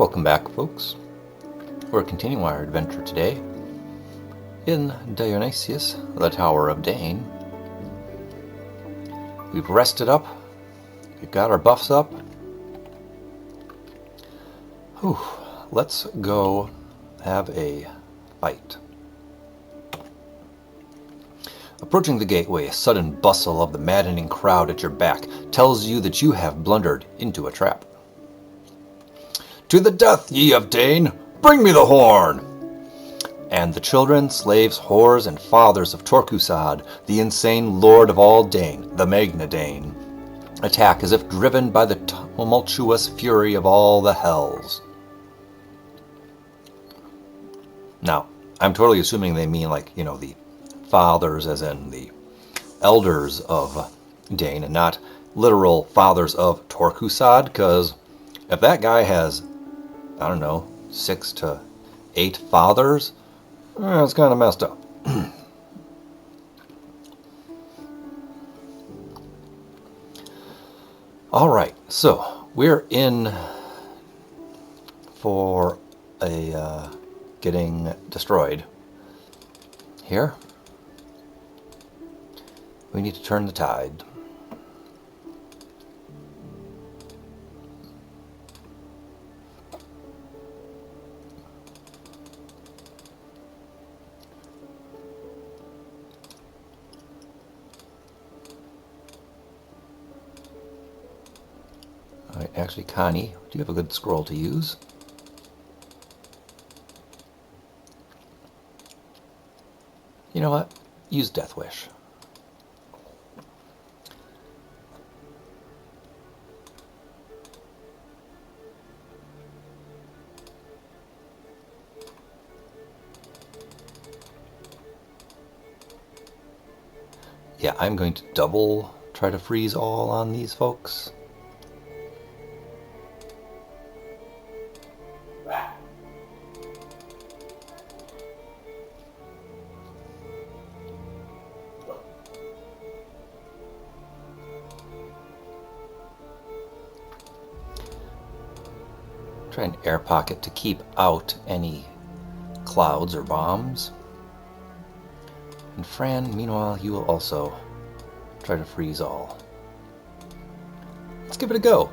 Welcome back, folks. We're continuing our adventure today in Dionysius, the Tower of Dane. We've rested up. We've got our buffs up. Whew. Let's go have a fight. Approaching the gateway, a sudden bustle of the maddening crowd at your back tells you that you have blundered into a trap. "To the death, ye of Dane! Bring me the horn!" And the children, slaves, whores, and fathers of Torquemada, the insane lord of all Dane, the Magna Dane, attack as if driven by the tumultuous fury of all the hells. Now, I'm totally assuming they mean the fathers as in the elders of Dane and not literal fathers of Torquemada, because if that guy has, 6 to 8 fathers, it's kind of messed up. Alright, so we're in for a getting destroyed here. We need to turn the tide. Alright, actually, Connie, do you have a good scroll to use? You know what? Use Death Wish. Yeah, I'm going to double try to freeze all on these folks. Try an air pocket to keep out any clouds or bombs. And Fran, meanwhile, you will also try to freeze all. Let's give it a go.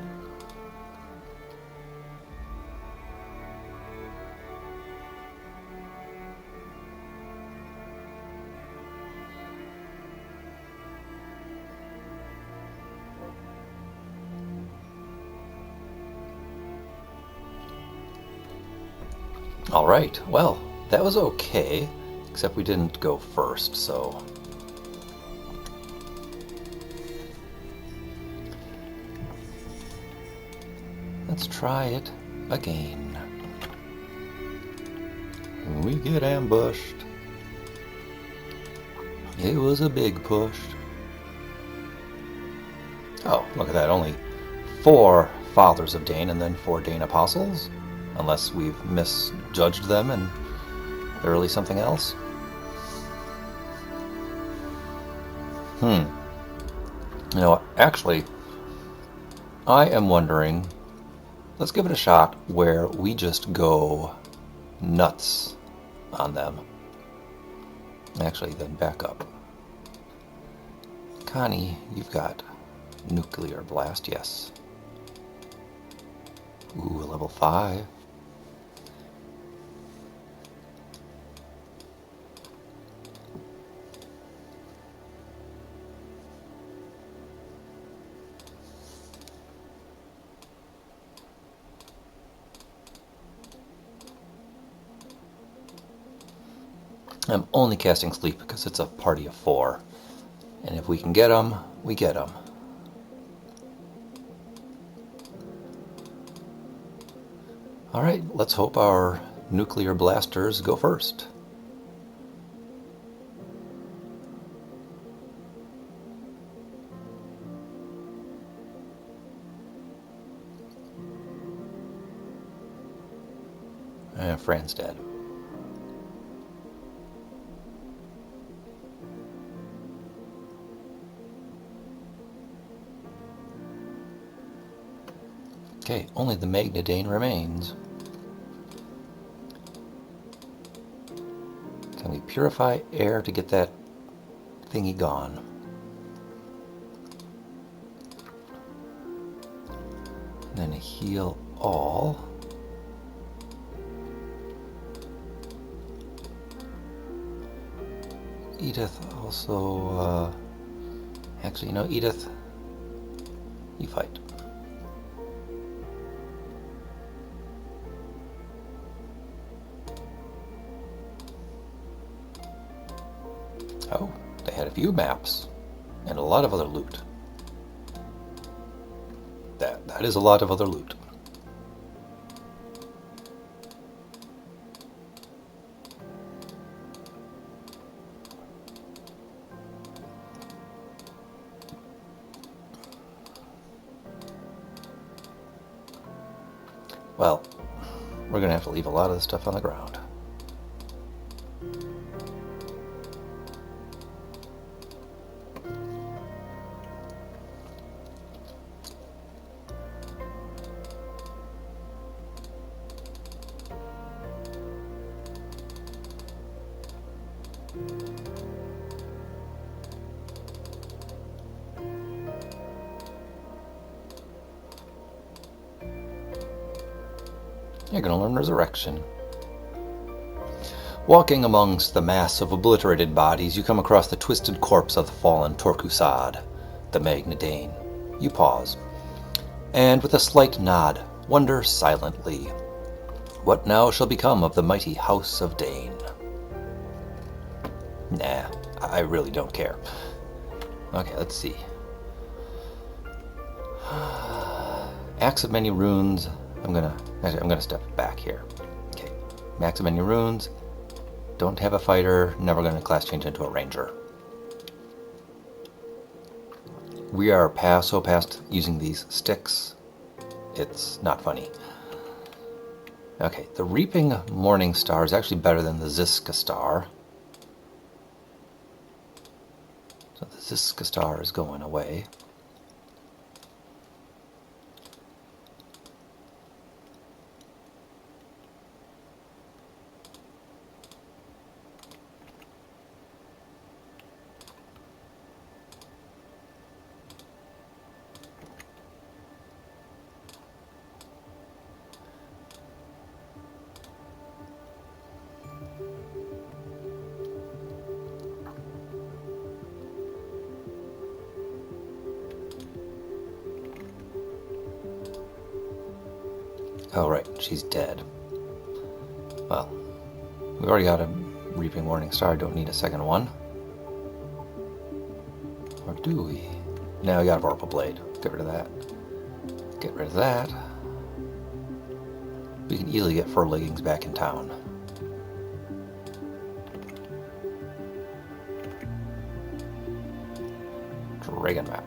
Alright, well, that was okay, except we didn't go first, so... Let's try it again. We get ambushed. It was a big push. Oh, look at that, only 4 fathers of Dane and then 4 Dane apostles? Unless we've misjudged them and they're really something else. Actually, I am wondering, let's give it a shot where we just go nuts on them. Actually, then back up. Connie, you've got nuclear blast, yes. Ooh, level 5. I'm only casting sleep because it's a party of 4. And if we can get them, we get them. Alright, let's hope our nuclear blasters go first. And Fran's dead. Okay, only the Magna Dane remains. Can we purify air to get that thingy gone? And then heal all. Edith also, actually, you know, Edith, you fight. Oh, they had a few maps and a lot of other loot. That is a lot of other loot. Well, we're going to have to leave a lot of this stuff on the ground. You're going to learn Resurrection. Walking amongst the mass of obliterated bodies, you come across the twisted corpse of the fallen Torkusad, the Magna Dane. You pause, and with a slight nod, wonder silently, what now shall become of the mighty House of Dane? Nah, I really don't care. Okay, let's see. Axe of Many Runes. I'm gonna step back here. Okay, Axe of Many Runes. Don't have a fighter. Never gonna class change into a ranger. We are so past using these sticks. It's not funny. Okay, the Reaping Morning Star is actually better than the Ziska Star. So the Ziska Star is going away. Oh, right, she's dead. Well, we've already got a Reaping Morning Star, don't need a second one. Or do we? No, we got a Vorpal Blade. Get rid of that. Get rid of that. We can easily get Fur Leggings back in town. Dragon Map.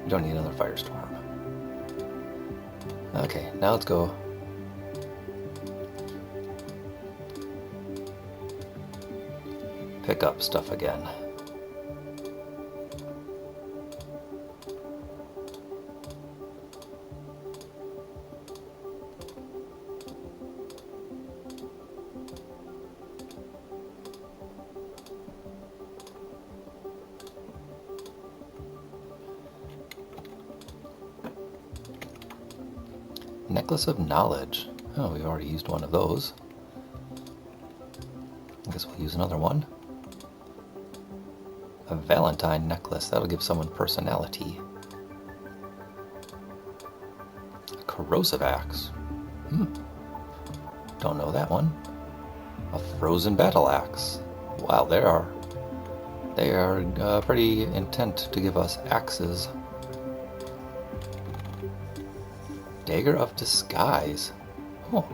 We don't need another Firestorm. Okay, now let's go. Pick up stuff again. Necklace of Knowledge. Oh, we've already used one of those. I guess we'll use another one. A Valentine necklace. That'll give someone personality. A Corrosive Axe. Don't know that one. A Frozen Battle Axe. Wow, they are pretty intent to give us axes. Dagger of Disguise. Oh,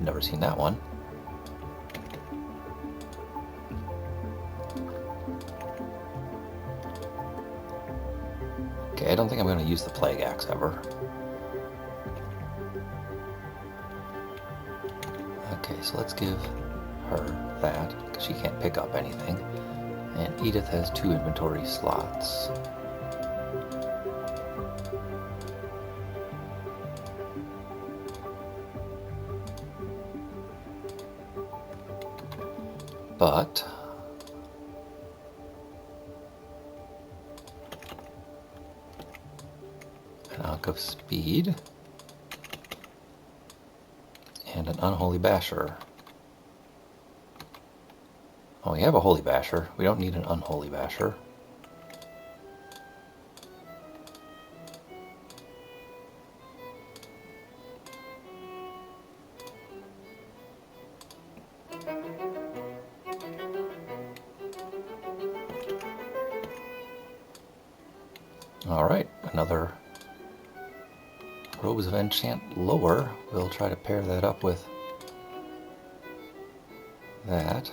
never seen that one. Okay, I don't think I'm going to use the Plague Axe ever. Okay, so let's give her that, because she can't pick up anything. And Edith has 2 inventory slots. but an Ankh of Speed and an Unholy Basher. Oh, we have a Holy Basher. We don't need an Unholy Basher. Alright, another Robes of Enchant lower. We'll try to pair that up with that.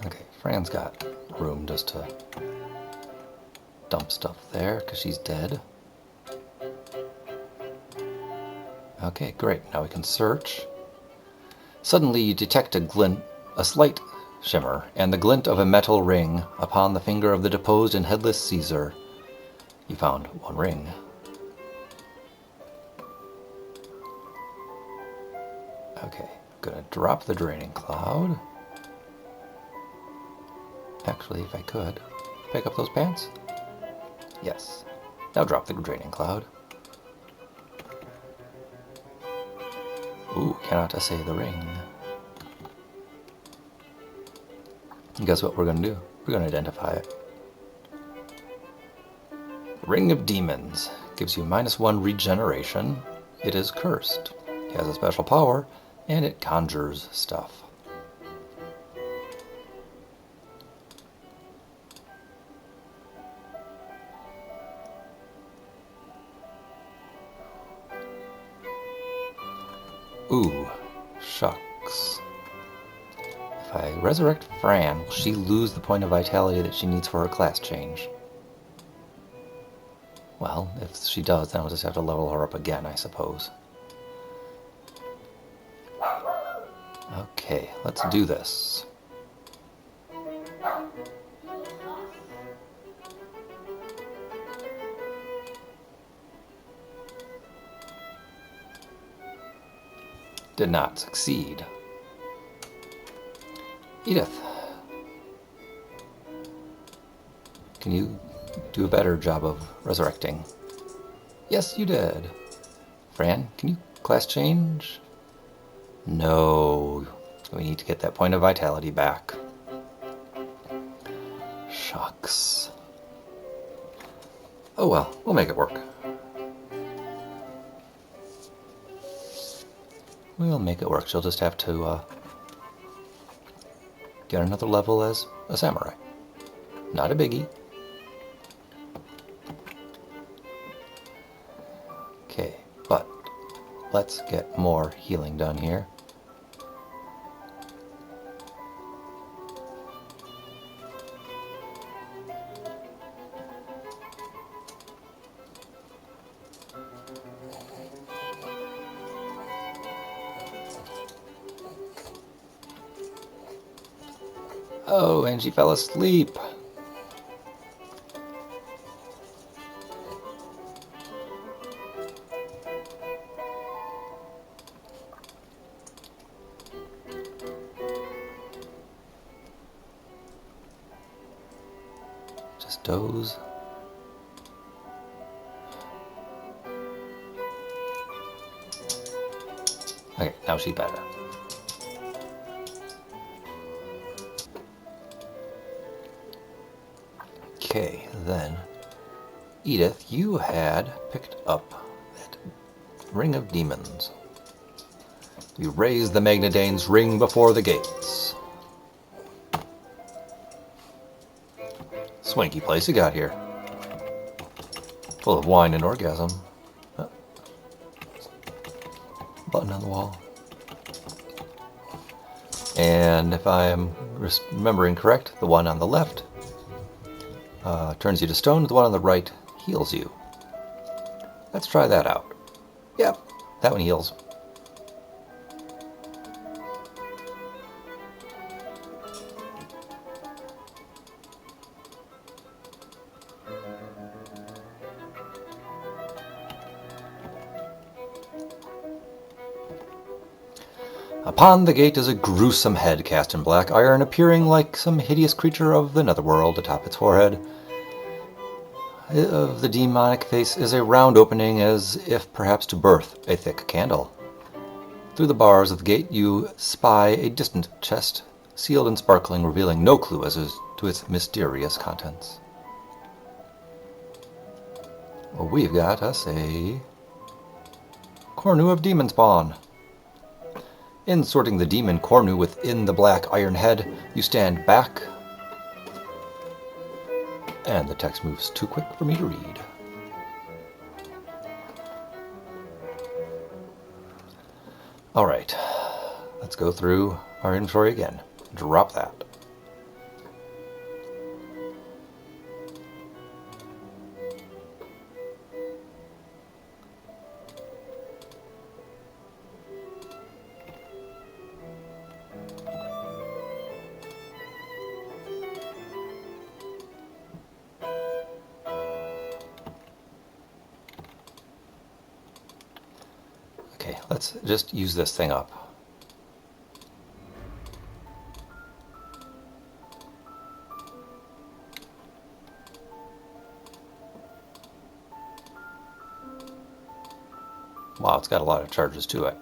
Okay, Fran's got room just to dump stuff there because she's dead. Okay, great. Now we can search. Suddenly you detect a slight shimmer, and the glint of a metal ring upon the finger of the deposed and headless Caesar. You found one ring. Okay, I'm gonna drop the Draining Cloud. Actually, if I could, pick up those pants? Yes. Now drop the Draining Cloud. Ooh, cannot assay the ring. And guess what we're going to do? We're going to identify it. Ring of Demons. Gives you -1 regeneration. It is cursed. It has a special power, and it conjures stuff. Ooh, shucks. If I resurrect Fran, will she lose the point of vitality that she needs for her class change? Well, if she does, then I'll just have to level her up again, I suppose. Okay, let's do this. Did not succeed. Edith, can you do a better job of resurrecting? Yes, you did. Fran, can you class change? No. We need to get that point of vitality back. Shucks. Oh well, we'll make it work. We'll make it work. She'll just have to get another level as a samurai. Not a biggie. Okay, but let's get more healing done here. Oh, and she fell asleep. Just doze. Okay, now she's better. Okay, then, Edith, you had picked up that Ring of Demons. You raised the Magnaдаne's ring before the gates. Swanky place you got here. Full of wine and orgasm. Oh. Button on the wall. And if I am remembering correct, the one on the left turns you to stone, the one on the right heals you. Let's try that out. Yep, that one heals. Upon the gate is a gruesome head cast in black iron, appearing like some hideous creature of the netherworld atop its forehead. Of the demonic face is a round opening, as if perhaps to birth a thick candle. Through the bars of the gate you spy a distant chest, sealed and sparkling, revealing no clue as to its mysterious contents. Well, we've got us a Cornu of Demon Spawn. Inserting the demon Cornu within the black iron head, you stand back, and the text moves too quick for me to read. Alright, let's go through our inventory again. Drop that. Okay, let's just use this thing up. Wow, it's got a lot of charges to it.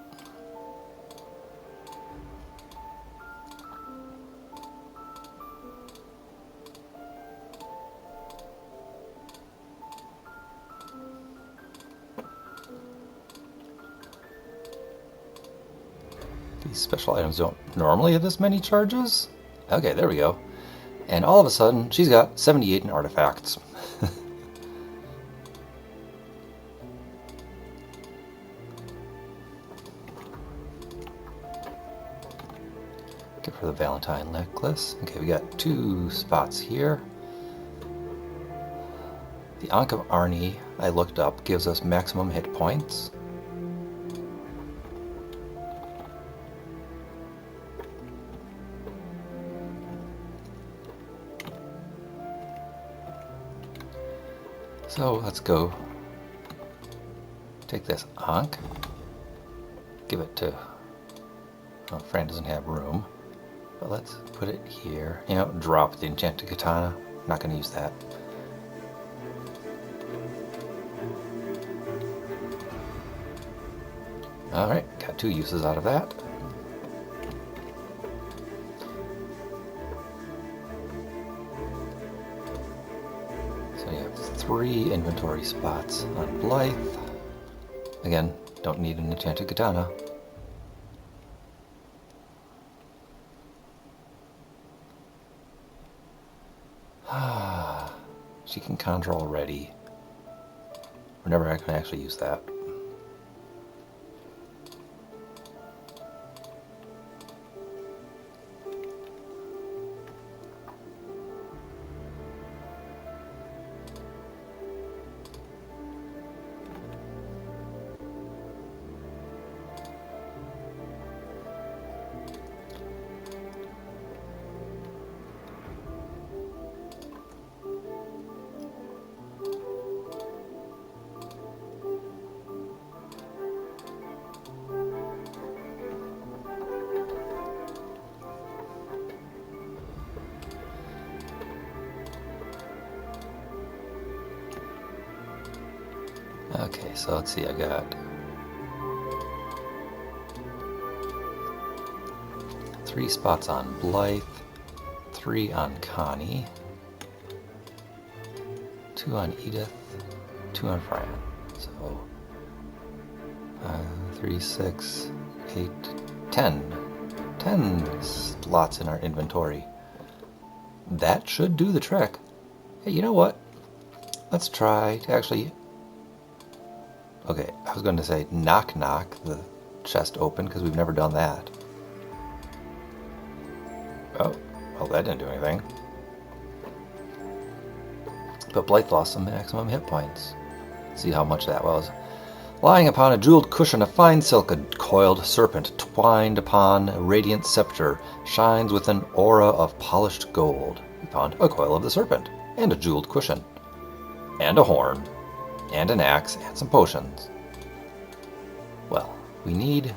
These special items don't normally have this many charges? Okay, there we go. And all of a sudden, she's got 78 in artifacts. Good for the Valentine necklace. Okay, we got 2 spots here. The Ankh of Arni, I looked up, gives us maximum hit points. So let's go take this Ankh, give it to, well, Fran doesn't have room, but let's put it here. You know, drop the enchanted katana. I'm not going to use that. Alright, got 2 uses out of that. So you have 3 inventory spots on Blythe. Again, don't need an enchanted katana. She can conjure already. We're never going to actually use that. Okay, so let's see, I got 3 spots on Blythe, 3 on Connie, 2 on Edith, 2 on Fran. So 3, 6, 8, 10 slots in our inventory. That should do the trick. Hey, you know what? Let's try to actually... Okay, I was going to say knock the chest open, because we've never done that. Oh, well, that didn't do anything. But Blythe lost some maximum hit points. See how much that was. Lying upon a jeweled cushion of fine silk, a coiled serpent twined upon a radiant scepter shines with an aura of polished gold. We found a coil of the serpent, and a jeweled cushion, and a horn, and an axe, and some potions. Well, we need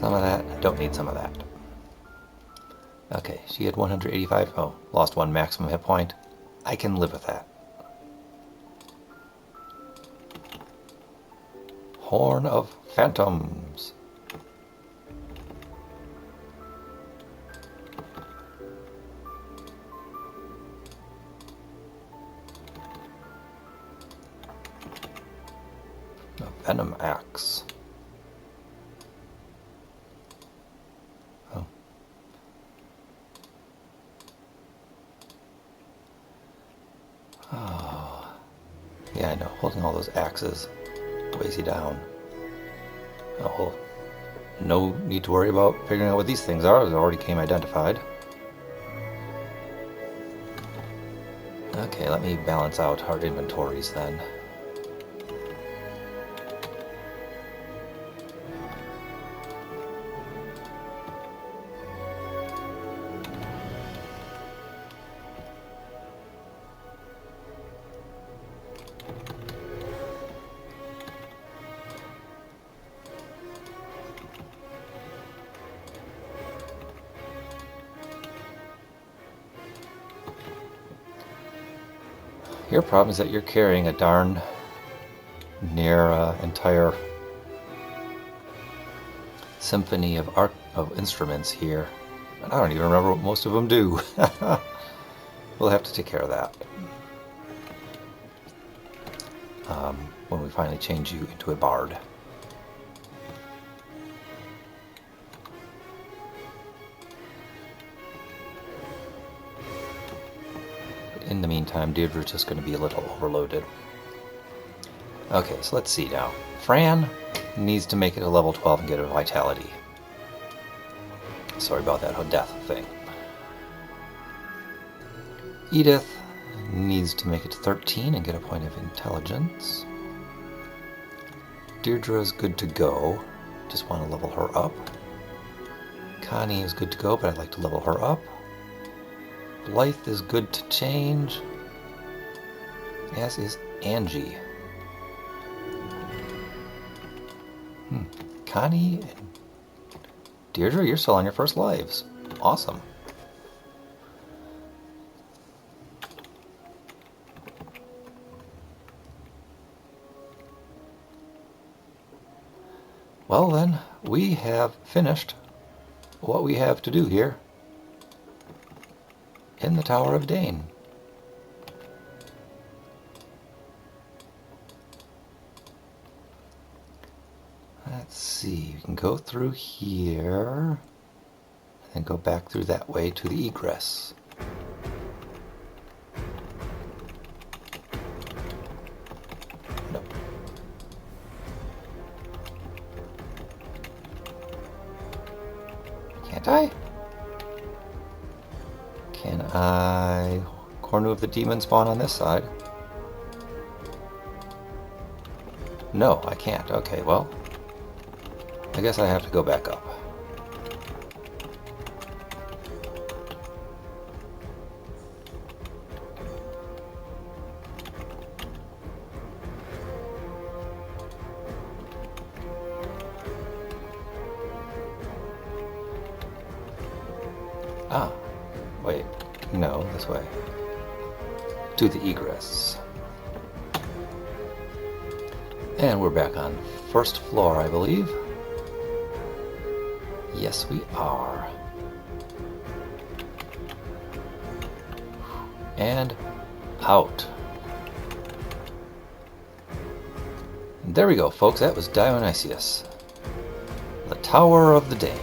Some of that. Don't need some of that. Okay, she had 185. Oh, lost one maximum hit point. I can live with that. Horn of Phantoms. A Venom Axe. Oh. Oh. Yeah, I know. Holding all those axes weighs you down. Oh, well, no need to worry about figuring out what these things are. They already came identified. Okay, let me balance out our inventories then. Your problem is that you're carrying a darn near entire symphony of instruments here. And I don't even remember what most of them do. We'll have to take care of that when we finally change you into a bard. In the meantime, Deirdre's just going to be a little overloaded. Okay, so let's see now. Fran needs to make it a level 12 and get a vitality. Sorry about that whole death thing. Edith needs to make it to 13 and get a point of intelligence. Deirdre's good to go. Just want to level her up. Connie is good to go, but I'd like to level her up. Blythe is good to change, as is Angie. Connie and Deirdre, you're still on your first lives. Awesome. Well then, we have finished what we have to do here in the Tower of Dane. Let's see, we can go through here and go back through that way to the egress. Nope. Can't I? Can I corner of the demon spawn on this side? No, I can't. Okay, well, I guess I have to go back up. Ah, wait, no, this way. To the egress. And we're back on first floor, I believe. Yes, we are. And out. And there we go, folks. That was Dionysius. The Tower of the Danes.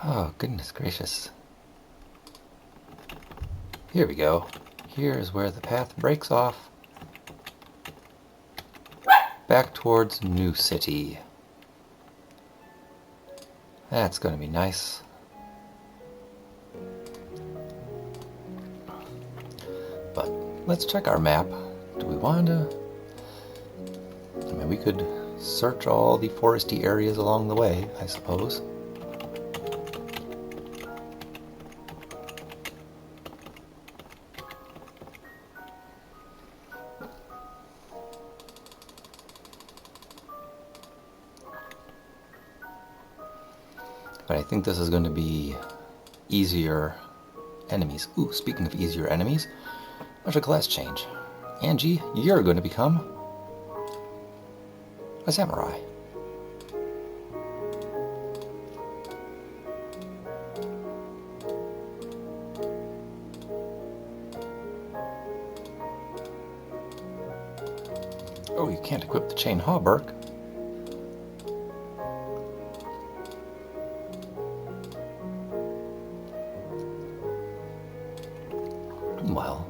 Oh, goodness gracious. Here we go. Here is where the path breaks off back towards New City. That's going to be nice. But let's check our map. Do we want to... I mean, we could search all the foresty areas along the way, I suppose. But I think this is going to be easier enemies. Ooh, speaking of easier enemies, there's a class change. Angie, you're going to become a samurai. Oh, you can't equip the chain hauberk. Well,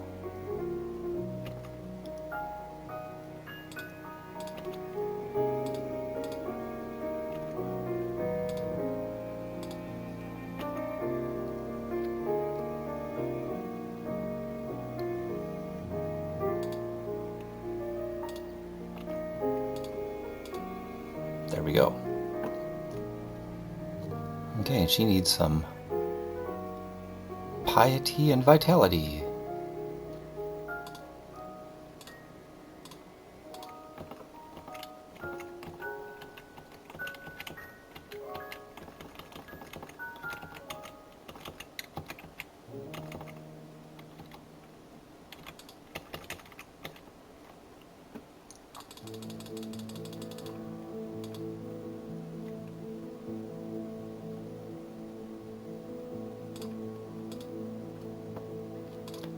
there we go. Okay, and she needs some piety and vitality.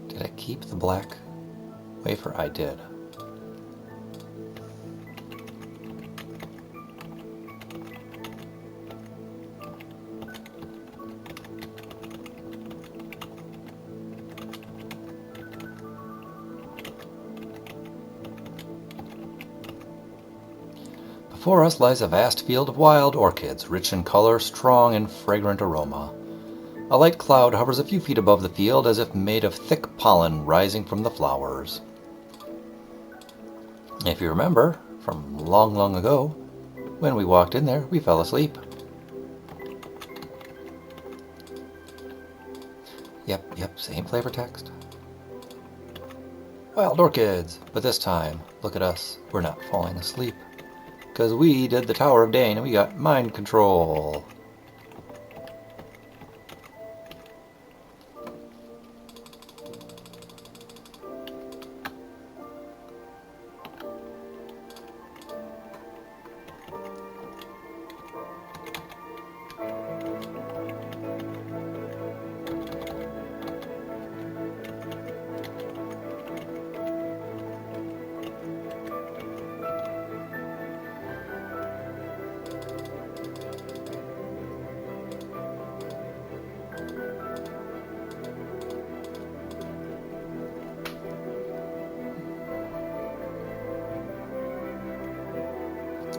Did I keep the black wafer? I did. Before us lies a vast field of wild orchids, rich in color, strong in fragrant aroma. A light cloud hovers a few feet above the field, as if made of thick pollen rising from the flowers. If you remember, from long, long ago, when we walked in there, we fell asleep. Yep, same flavor text. Wild orchids! But this time, look at us, we're not falling asleep. Because we did the Tower of Dane and we got mind control.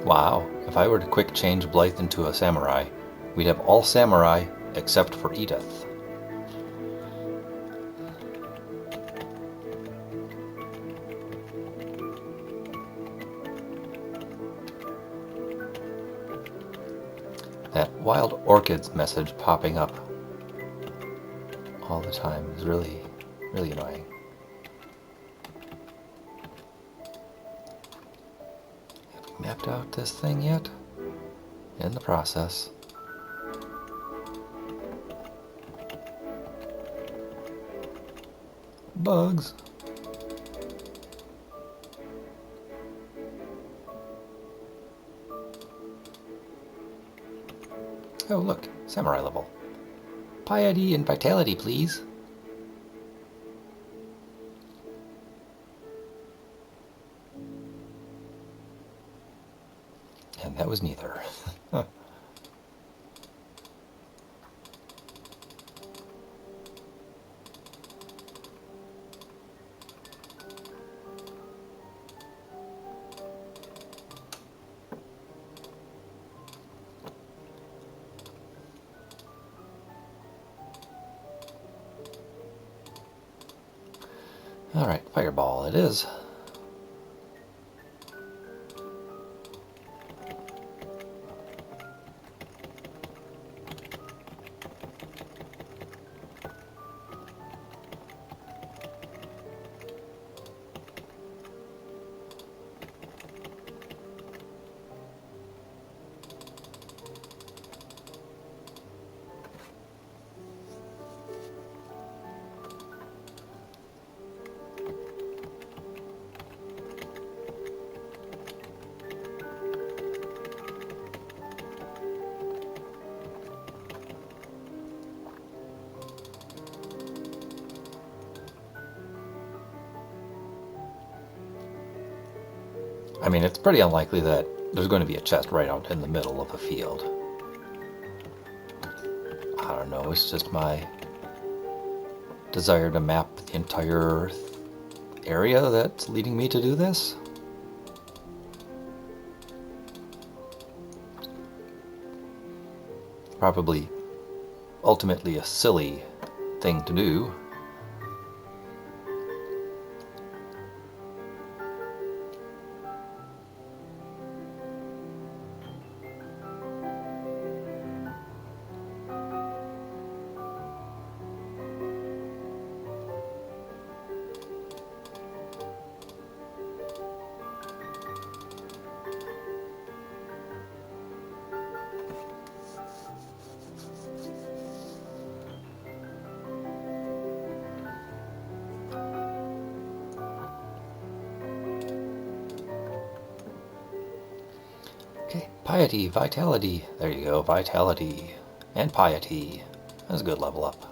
Wow, if I were to quick change Blythe into a samurai, we'd have all samurai except for Edith. That wild orchids message popping up all the time is really, really annoying. Mapped out this thing yet? In the process. Bugs. Oh look, samurai level. Piety and vitality, please. And that was neither. Alright, fireball it is. I mean, it's pretty unlikely that there's going to be a chest right out in the middle of the field. I don't know, it's just my desire to map the entire area that's leading me to do this. Probably ultimately a silly thing to do. Okay, piety, vitality. There you go, vitality and piety. That's a good level up.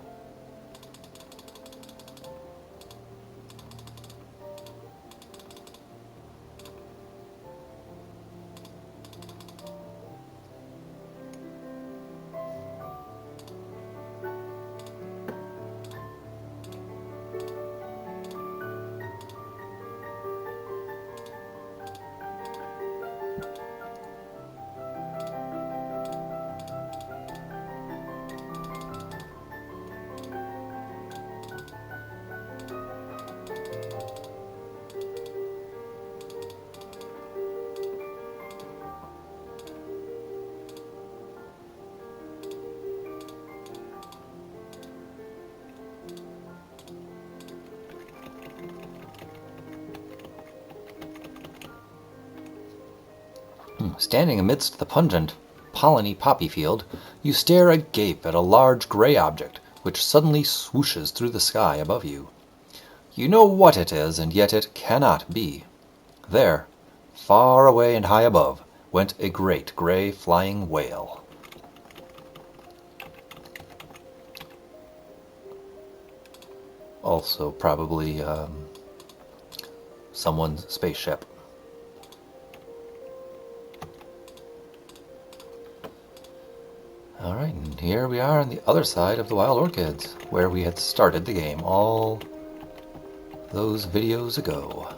Standing amidst the pungent polleny poppy field, you stare agape at a large gray object which suddenly swooshes through the sky above you. You know what it is, and yet it cannot be. There, far away and high above, went a great gray flying whale. Also probably someone's spaceship. Alright, and here we are on the other side of the Wild Orchids, where we had started the game all those videos ago.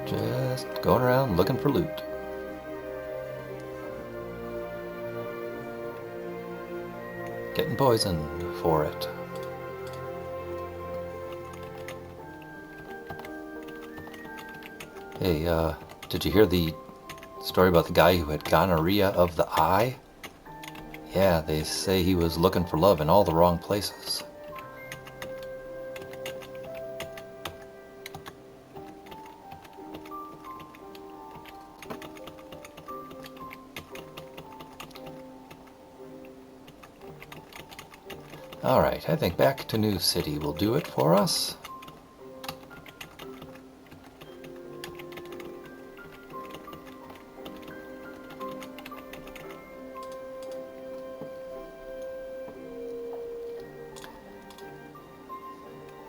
Just going around looking for loot. Getting poisoned for it. Hey, did you hear the story about the guy who had gonorrhea of the eye? Yeah, they say he was looking for love in all the wrong places. Alright, I think back to New City will do it for us.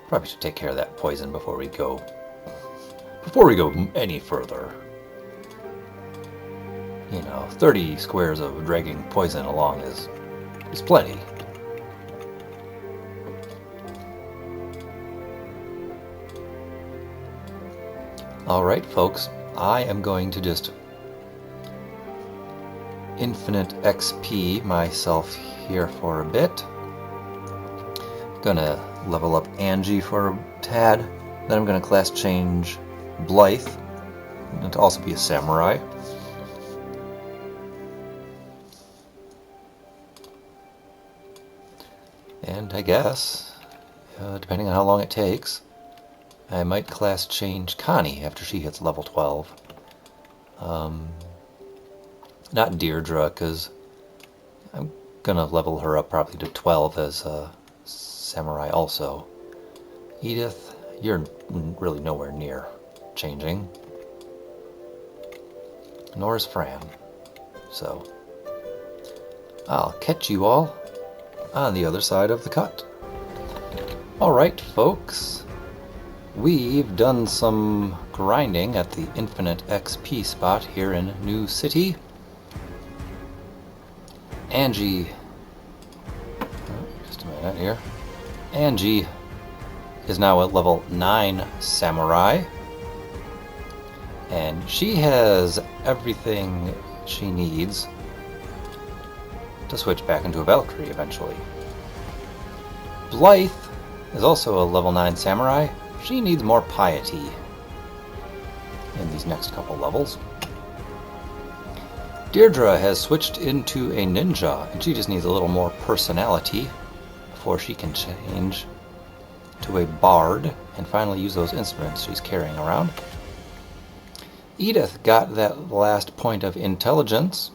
Probably should take care of that poison before we go. before we go any further, 30 squares of dragging poison along is plenty. Alright, folks, I am going to just infinite XP myself here for a bit. Gonna level up Angie for a tad. Then I'm gonna class change Blythe to also be a samurai. And I guess, depending on how long it takes, I might class change Connie after she hits level 12. Not Deirdre, because I'm going to level her up probably to 12 as a samurai also. Edith, you're really nowhere near changing. Nor is Fran. So, I'll catch you all on the other side of the cut. Alright, folks. We've done some grinding at the Infinite XP spot here in New City. Angie, just a minute here. Angie is now at level 9 Samurai. And she has everything she needs to switch back into a Valkyrie eventually. Blythe is also a level 9 Samurai. She needs more piety in these next couple levels. Deirdre has switched into a ninja, and she just needs a little more personality before she can change to a bard and finally use those instruments she's carrying around. Edith got that last point of intelligence,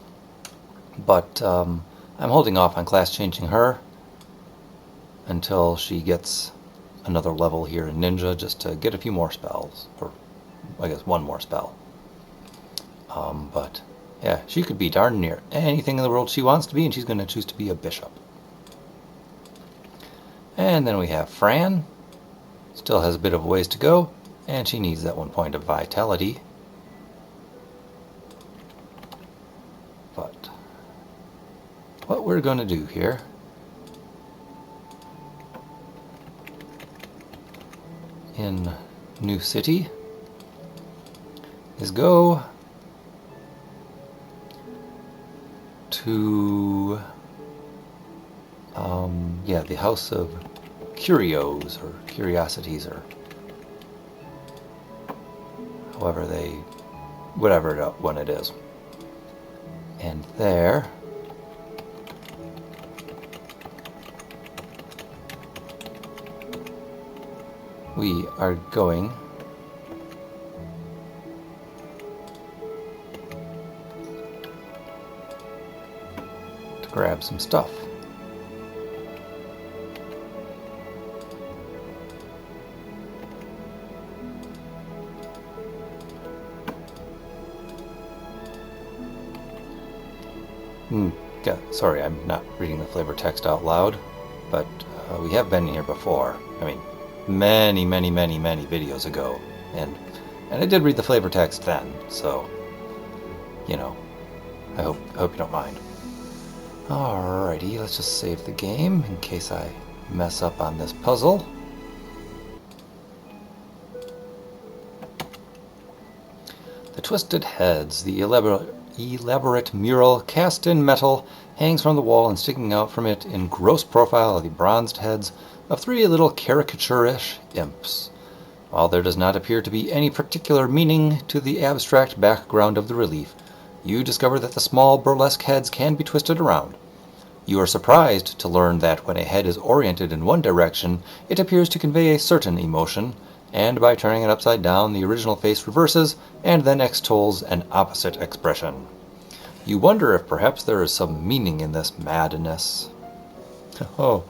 but I'm holding off on class changing her until she gets another level here in Ninja, just to get a few more spells, or I guess one more spell. But yeah, she could be darn near anything in the world she wants to be, and she's going to choose to be a bishop. And then we have Fran. Still has a bit of a ways to go, and she needs that 1 point of vitality. But what we're going to do here in New City is go to the House of Curios, or Curiosities, or however whatever one it is. And there we are going to grab some stuff. Sorry, I'm not reading the flavor text out loud, but we have been here before. I mean, many videos ago, and I did read the flavor text then, so I hope you don't mind. Alrighty, let's just save the game in case I mess up on this puzzle. The Twisted Heads, the elaborate mural cast in metal, hangs from the wall, and sticking out from it in gross profile are the bronzed heads of 3 little caricature-ish imps. While there does not appear to be any particular meaning to the abstract background of the relief, you discover that the small burlesque heads can be twisted around. You are surprised to learn that when a head is oriented in one direction, it appears to convey a certain emotion, and by turning it upside down, the original face reverses and then extols an opposite expression. You wonder if perhaps there is some meaning in this madness. Oh,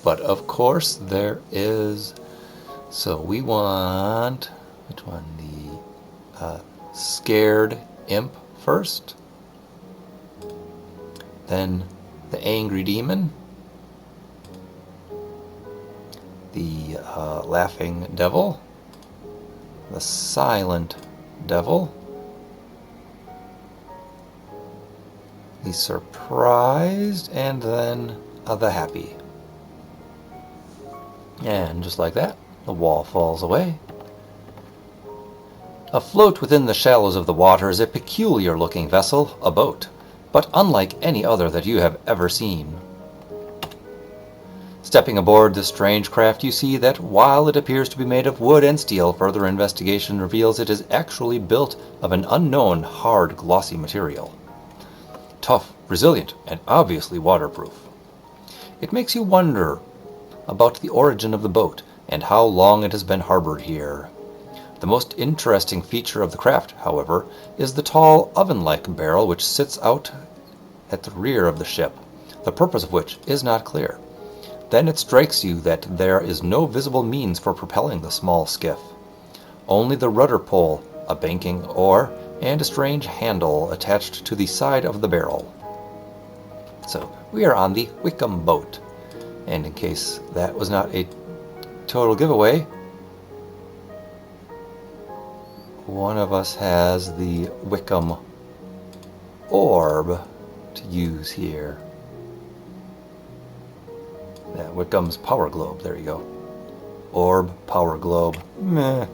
but of course there is. So we want, which one? The scared imp first. Then the angry demon. The laughing devil. the silent devil, the surprised, and then the happy. And just like that, the wall falls away. Afloat within the shallows of the water is a peculiar-looking vessel, a boat, but unlike any other that you have ever seen. Stepping aboard this strange craft, you see that while it appears to be made of wood and steel, further investigation reveals it is actually built of an unknown, hard, glossy material. Tough, resilient, and obviously waterproof. It makes you wonder about the origin of the boat and how long it has been harbored here. The most interesting feature of the craft, however, is the tall oven-like barrel which sits out at the rear of the ship, the purpose of which is not clear. Then it strikes you that there is no visible means for propelling the small skiff. Only the rudder pole, a banking oar, and a strange handle attached to the side of the barrel. So, we are on the Wickham boat. And in case that was not a total giveaway, one of us has the Wickham orb to use here. Yeah, Wickham's power globe, there you go. Orb, power globe, meh.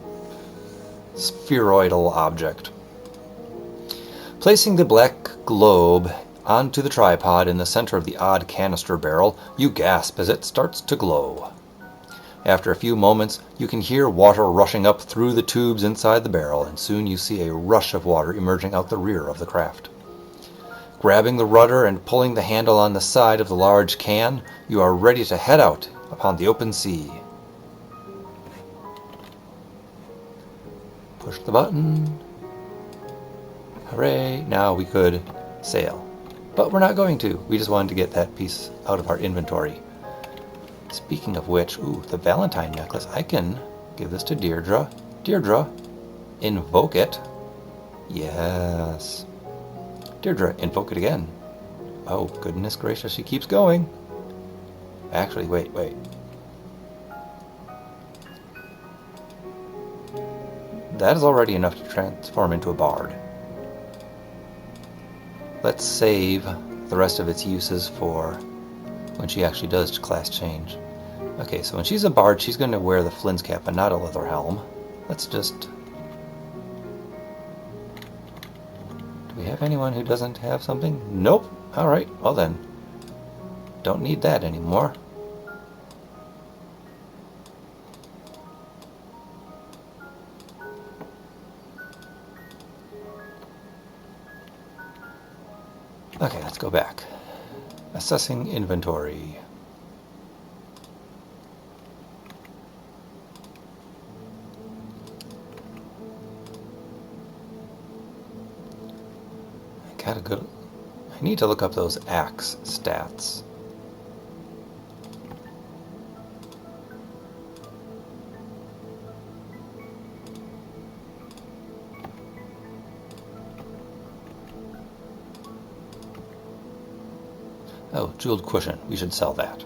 Spheroidal object. Placing the black globe onto the tripod in the center of the odd canister barrel, you gasp as it starts to glow. After a few moments, you can hear water rushing up through the tubes inside the barrel, and soon you see a rush of water emerging out the rear of the craft. Grabbing the rudder and pulling the handle on the side of the large can, you are ready to head out upon the open sea. Push the button. Hooray! Now we could sail. But we're not going to. We just wanted to get that piece out of our inventory. Speaking of which, ooh, the Valentine necklace. I can give this to Deirdre. Deirdre, invoke it. Yes. Deirdre, invoke it again. Oh, goodness gracious, she keeps going. Actually, wait. That is already enough to transform into a bard. Let's save the rest of its uses for when she actually does class change. Okay, so when she's a bard, she's going to wear the Flynn's cap and not a leather helm. Let's just... Do we have anyone who doesn't have something? Nope. Alright, well then. Don't need that anymore. Okay, let's go back. Assessing inventory. I need to look up those axe stats. Oh, jeweled cushion. We should sell that.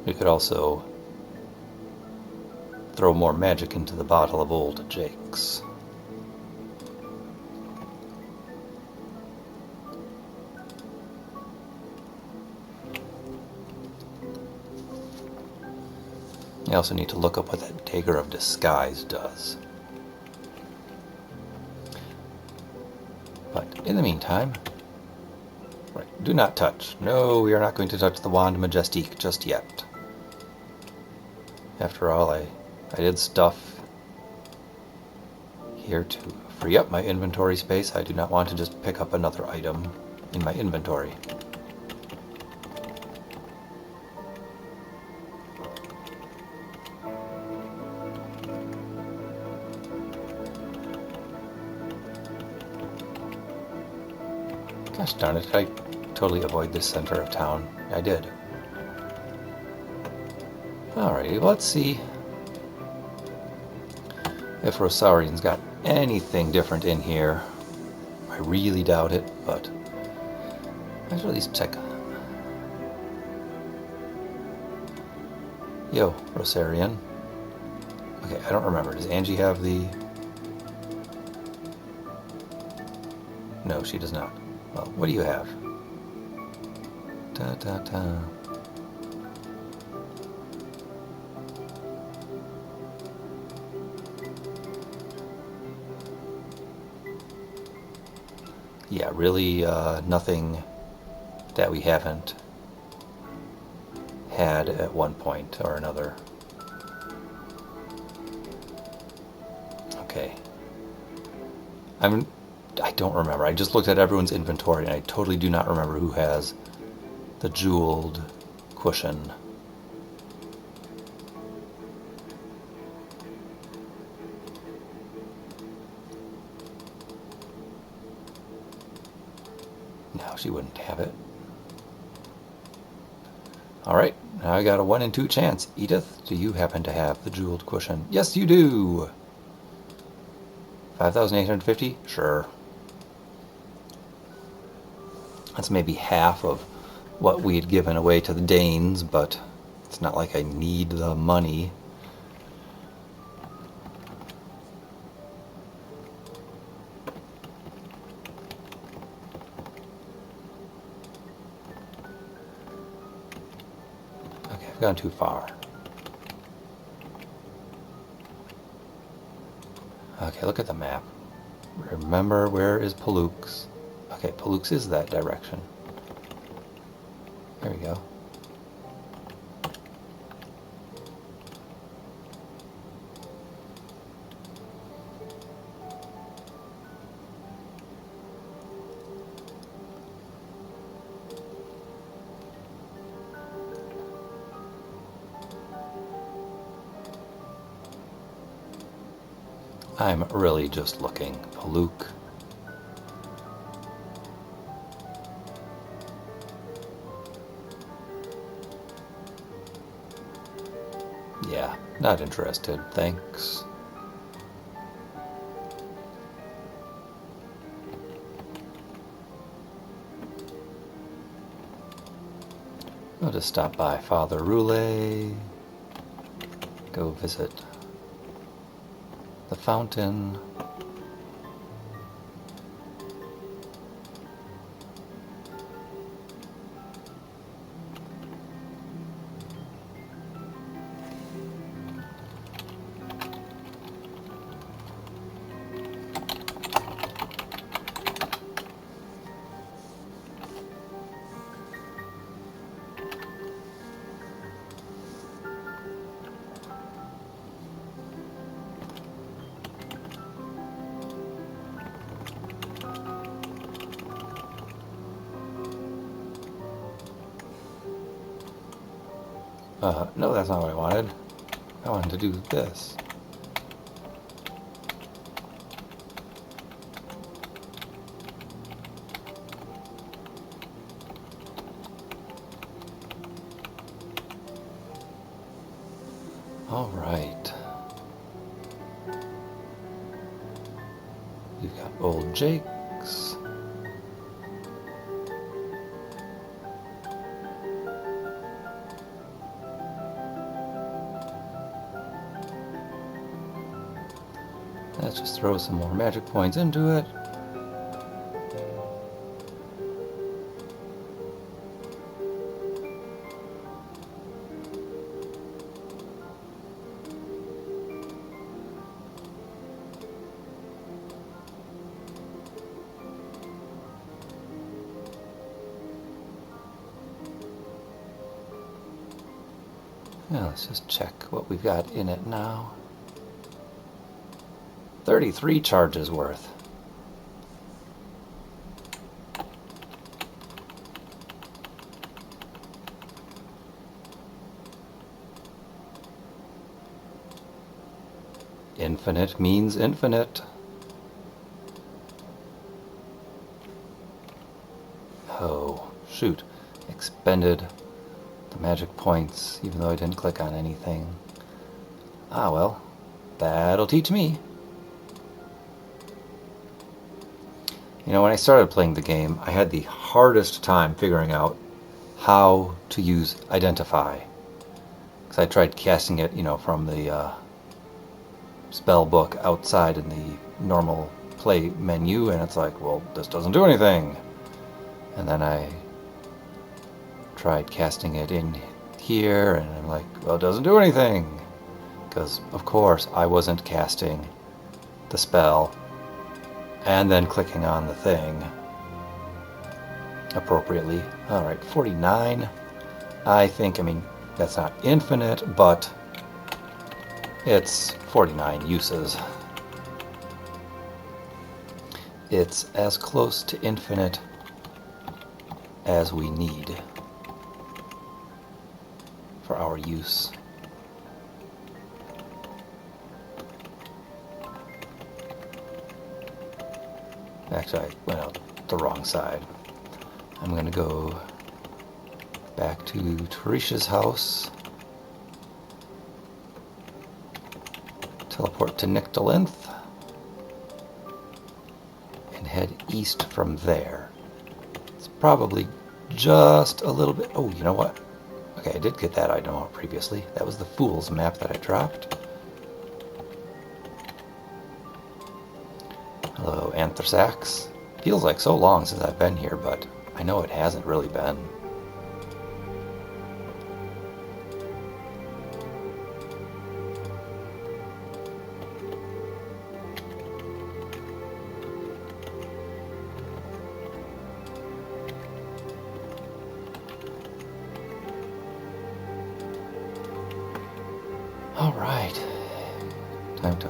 We could also throw more magic into the bottle of old Jake's. I also need to look up what that Dagger of Disguise does. But in the meantime, right, do not touch. No, we are not going to touch the Wand Majestique just yet. After all, I did stuff here to free up my inventory space. I do not want to just pick up another item in my inventory. Gosh darn it, I totally avoid this center of town. I did. Alrighty, well, let's see if Rosaurian's got anything different in here. I really doubt it, but I should at least check. Yo, Rosarian. Okay, I don't remember. Does Angie have the... No, she does not. Well, what do you have? Ta-ta-ta. Yeah, really nothing that we haven't had at one point or another. Okay. I don't remember. I just looked at everyone's inventory and I totally do not remember who has the jeweled cushion. No, she wouldn't have it. Alright, now I got a 1 in 2 chance. Edith, do you happen to have the jeweled cushion? Yes, you do! 5,850? Sure. That's maybe half of what we had given away to the Danes, but it's not like I need the money. Okay, I've gone too far. Okay, look at the map. Remember, where is Palooks? Okay, Palooks is that direction. There we go. I'm really just looking. Palook. Yeah, not interested, thanks. I'll just stop by Father Roulette, go visit the fountain. No, that's not what I wanted. I wanted to do this. All right. You've got old Jake's. Let's just throw some more magic points into it. Now let's just check what we've got in it now. 33 charges worth. Infinite means infinite. Oh, shoot. Expended the magic points, even though I didn't click on anything. Ah, well, that'll teach me. You know, when I started playing the game, I had the hardest time figuring out how to use Identify. Because I tried casting it, from the spell book outside in the normal play menu, and it's like, well, this doesn't do anything. And then I tried casting it in here, and I'm like, well, it doesn't do anything. Because, of course, I wasn't casting the spell and then clicking on the thing appropriately. Alright, 49. I mean, that's not infinite, but it's 49 uses. It's as close to infinite as we need for our use. Actually, I went out the wrong side. I'm going to go back to Tarisha's house, teleport to Nyctalinth, and head east from there. It's probably just a little bit... Oh, you know what? Okay, I did get that item out previously. That was the Fool's map that I dropped. Hello, Anthrax. Feels like so long since I've been here, but I know it hasn't really been. All right, time to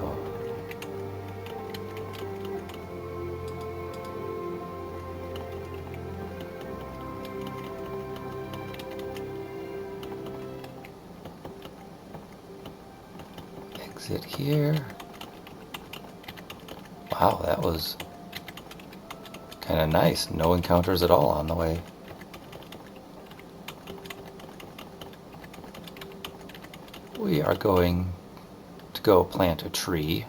exit here. Wow, that was kind of nice. No encounters at all on the way. We are going to go plant a tree.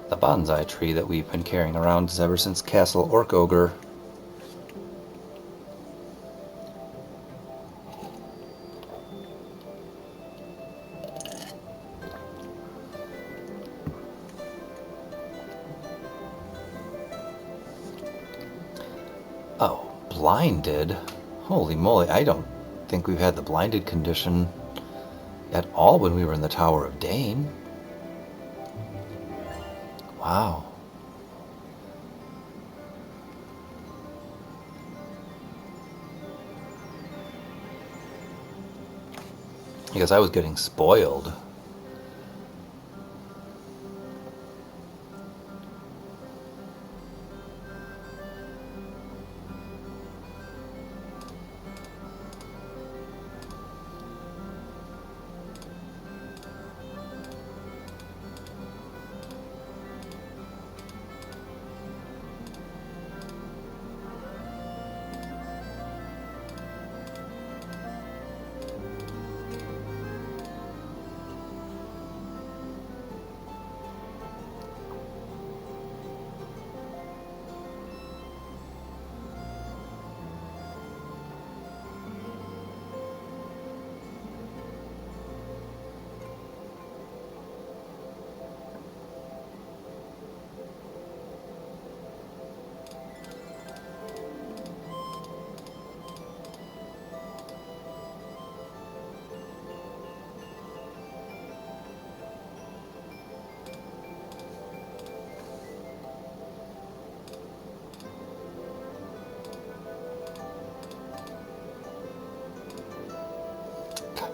The bonsai tree that we've been carrying around ever since Castle Orc Ogre. Oh, blinded? Holy moly, I don't think we've had the blinded condition at all when we were in the Tower of Dane. Wow. Because I was getting spoiled.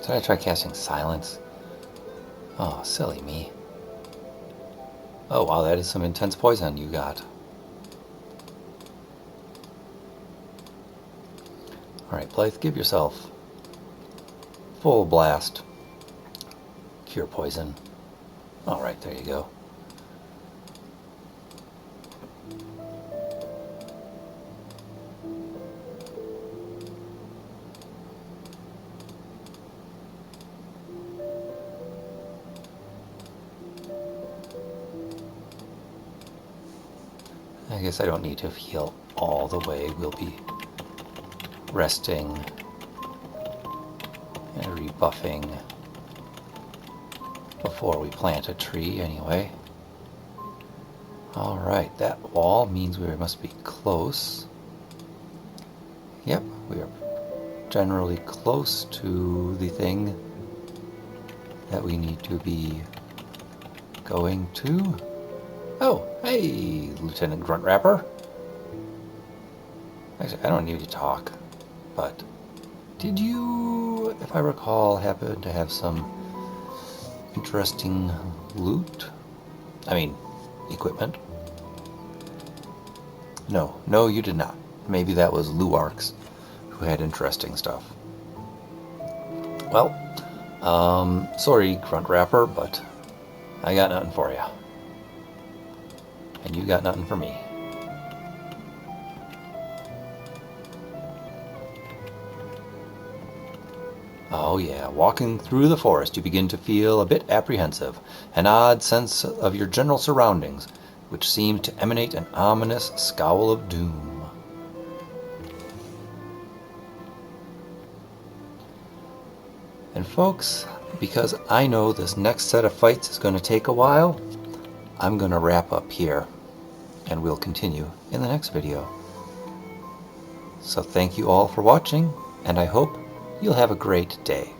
Did I try casting silence? Oh, silly me. Oh wow, that is some intense poison you got. Alright, Blythe, give yourself full blast. Cure poison. Alright, there you go. guess I don't need to heal all the way. We'll be resting and rebuffing before we plant a tree anyway. Alright, that wall means we must be close. Yep, we are generally close to the thing that we need to be going to. Oh, hey, Lieutenant Gruntrapper. Actually, I don't need to talk, but did you, if I recall, happen to have some interesting loot? I mean, equipment? No, you did not. Maybe that was Luarks who had interesting stuff. Well, sorry, Gruntrapper, but I got nothing for you. And you got nothing for me. Oh yeah, walking through the forest you begin to feel a bit apprehensive, an odd sense of your general surroundings, which seems to emanate an ominous scowl of doom. And folks, because I know this next set of fights is going to take a while, I'm going to wrap up here, and we'll continue in the next video. So thank you all for watching, and I hope you'll have a great day.